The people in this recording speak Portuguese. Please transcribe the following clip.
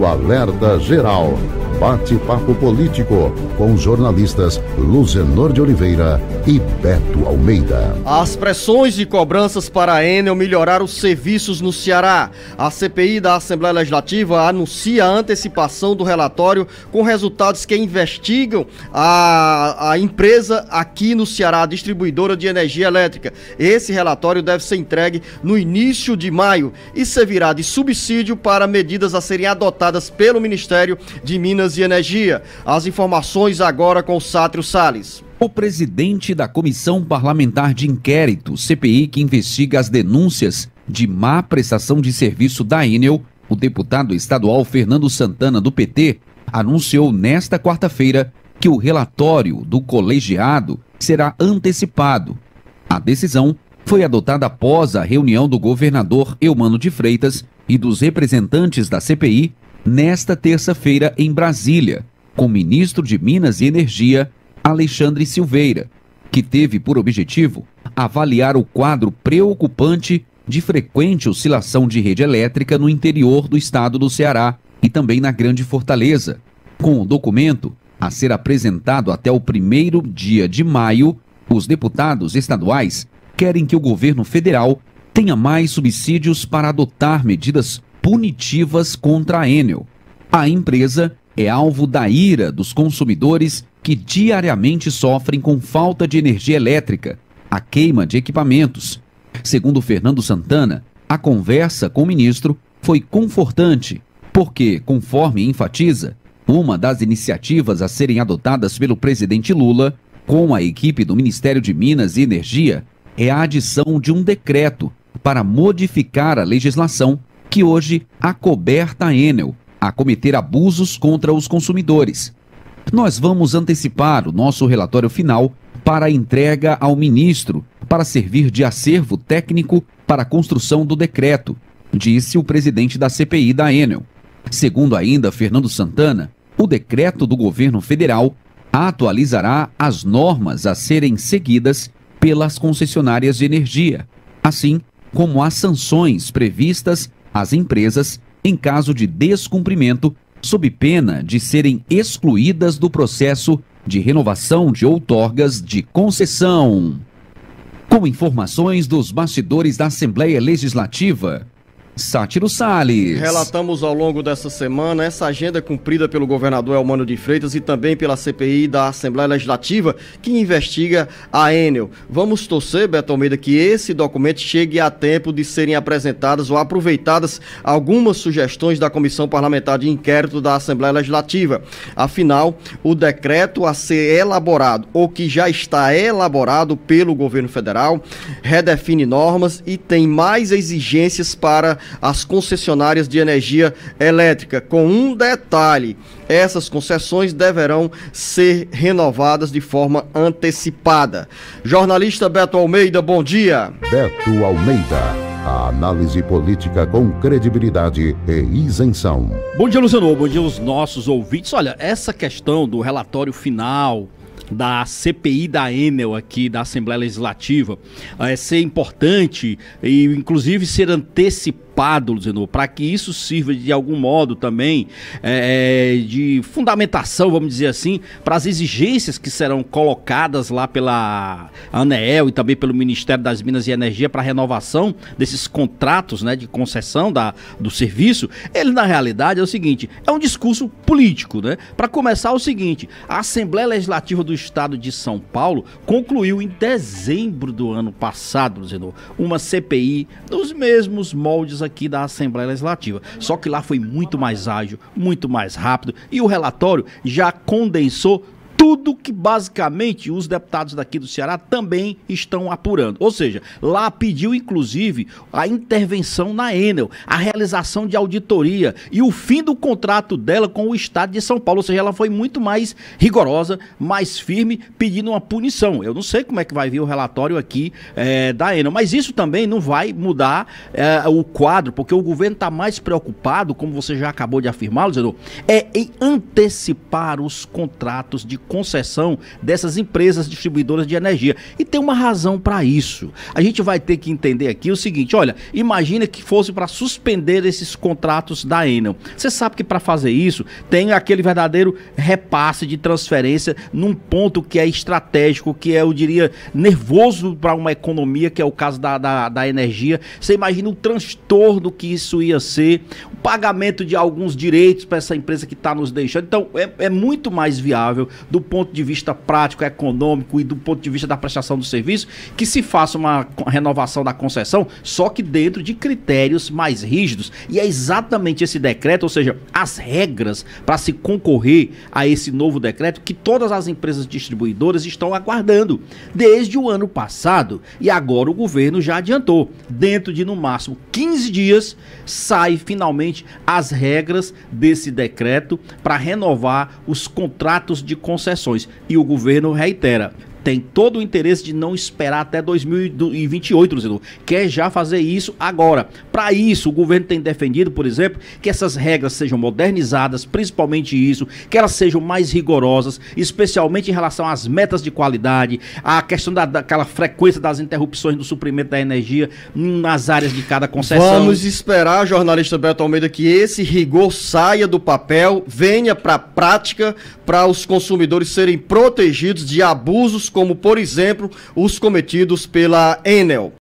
Alerta Geral. Bate-papo político com os jornalistas Luzenor de Oliveira e Beto Almeida. As pressões e cobranças para a Enel melhorar os serviços no Ceará. A CPI da Assembleia Legislativa anuncia a antecipação do relatório com resultados que investigam a empresa aqui no Ceará, a distribuidora de energia elétrica. Esse relatório deve ser entregue no início de maio e servirá de subsídio para medidas a serem adotadas pelo Ministério de Minas e Energia. As informações agora com o Sátrio Salles. O presidente da Comissão Parlamentar de Inquérito, CPI, que investiga as denúncias de má prestação de serviço da Enel, o deputado estadual Fernando Santana, do PT, anunciou nesta quarta-feira que o relatório do colegiado será antecipado. A decisão foi adotada após a reunião do governador Eumano de Freitas e dos representantes da CPI nesta terça-feira em Brasília, com o ministro de Minas e Energia, Alexandre Silveira, que teve por objetivo avaliar o quadro preocupante de frequente oscilação de rede elétrica no interior do estado do Ceará e também na Grande Fortaleza. Com o documento a ser apresentado até o 1º dia de maio, os deputados estaduais querem que o governo federal tenha mais subsídios para adotar medidas punitivas contra a Enel. A empresa é alvo da ira dos consumidores que diariamente sofrem com falta de energia elétrica, a queima de equipamentos. Segundo Fernando Santana, a conversa com o ministro foi confortante, porque, conforme enfatiza, uma das iniciativas a serem adotadas pelo presidente Lula, com a equipe do Ministério de Minas e Energia, é a adição de um decreto para modificar a legislação que hoje acoberta a Enel a cometer abusos contra os consumidores. Nós vamos antecipar o nosso relatório final para a entrega ao ministro, para servir de acervo técnico para a construção do decreto, disse o presidente da CPI da Enel. Segundo ainda Fernando Santana, o decreto do governo federal atualizará as normas a serem seguidas pelas concessionárias de energia, assim como as sanções previstas às empresas em caso de descumprimento, sob pena de serem excluídas do processo de renovação de outorgas de concessão. Com informações dos bastidores da Assembleia Legislativa, Sátiro Salles. Relatamos ao longo dessa semana essa agenda cumprida pelo governador Eumano de Freitas e também pela CPI da Assembleia Legislativa que investiga a Enel. Vamos torcer, Beto Almeida, que esse documento chegue a tempo de serem apresentadas ou aproveitadas algumas sugestões da Comissão Parlamentar de Inquérito da Assembleia Legislativa. Afinal, o decreto a ser elaborado ou que já está elaborado pelo governo federal redefine normas e tem mais exigências para as concessionárias de energia elétrica, com um detalhe: essas concessões deverão ser renovadas de forma antecipada. Jornalista Beto Almeida, bom dia. Beto Almeida, a análise política com credibilidade e isenção. Bom dia, Luciano, bom dia aos nossos ouvintes. Olha, essa questão do relatório final da CPI da Enel aqui da Assembleia Legislativa ser importante e inclusive ser antecipado, Luciano, para que isso sirva de algum modo também de fundamentação, vamos dizer assim, para as exigências que serão colocadas lá pela ANEEL e também pelo Ministério das Minas e Energia para a renovação desses contratos, né, de concessão do serviço. Ele, na realidade, é o seguinte: é um discurso político, né? Para começar, é o seguinte: a Assembleia Legislativa do Estado de São Paulo concluiu em dezembro do ano passado, Luciano, uma CPI dos mesmos moldes aqui da Assembleia Legislativa. Só que lá foi muito mais ágil, muito mais rápido e o relatório já condensou tudo que basicamente os deputados daqui do Ceará também estão apurando. Ou seja, lá pediu inclusive a intervenção na Enel, a realização de auditoria e o fim do contrato dela com o Estado de São Paulo. Ou seja, ela foi muito mais rigorosa, mais firme, pedindo uma punição. Eu não sei como é que vai vir o relatório aqui da Enel, mas isso também não vai mudar o quadro, porque o governo está mais preocupado, como você já acabou de afirmar, Luciano, em antecipar os contratos de concessão dessas empresas distribuidoras de energia. E tem uma razão para isso. A gente vai ter que entender aqui o seguinte, olha, imagina que fosse para suspender esses contratos da Enel. Você sabe que para fazer isso tem aquele verdadeiro repasse de transferência num ponto que é estratégico, que é, eu diria, nervoso para uma economia, que é o caso da energia. Você imagina o transtorno que isso ia ser, o pagamento de alguns direitos para essa empresa que está nos deixando. Então, é muito mais viável do ponto de vista prático, econômico e do ponto de vista da prestação do serviço, que se faça uma renovação da concessão, só que dentro de critérios mais rígidos. E é exatamente esse decreto, ou seja, as regras para se concorrer a esse novo decreto que todas as empresas distribuidoras estão aguardando desde o ano passado. E agora o governo já adiantou. Dentro de, no máximo, 15 dias, sai finalmente as regras desse decreto para renovar os contratos de concessões. E o governo reitera, tem todo o interesse de não esperar até 2028, Luciano. Quer já fazer isso agora. Para isso, o governo tem defendido, por exemplo, que essas regras sejam modernizadas, principalmente isso, que elas sejam mais rigorosas, especialmente em relação às metas de qualidade, a questão daquela frequência das interrupções do suprimento da energia nas áreas de cada concessão. Vamos esperar, jornalista Beto Almeida, que esse rigor saia do papel, venha para a prática, para os consumidores serem protegidos de abusos como, por exemplo, os cometidos pela Enel.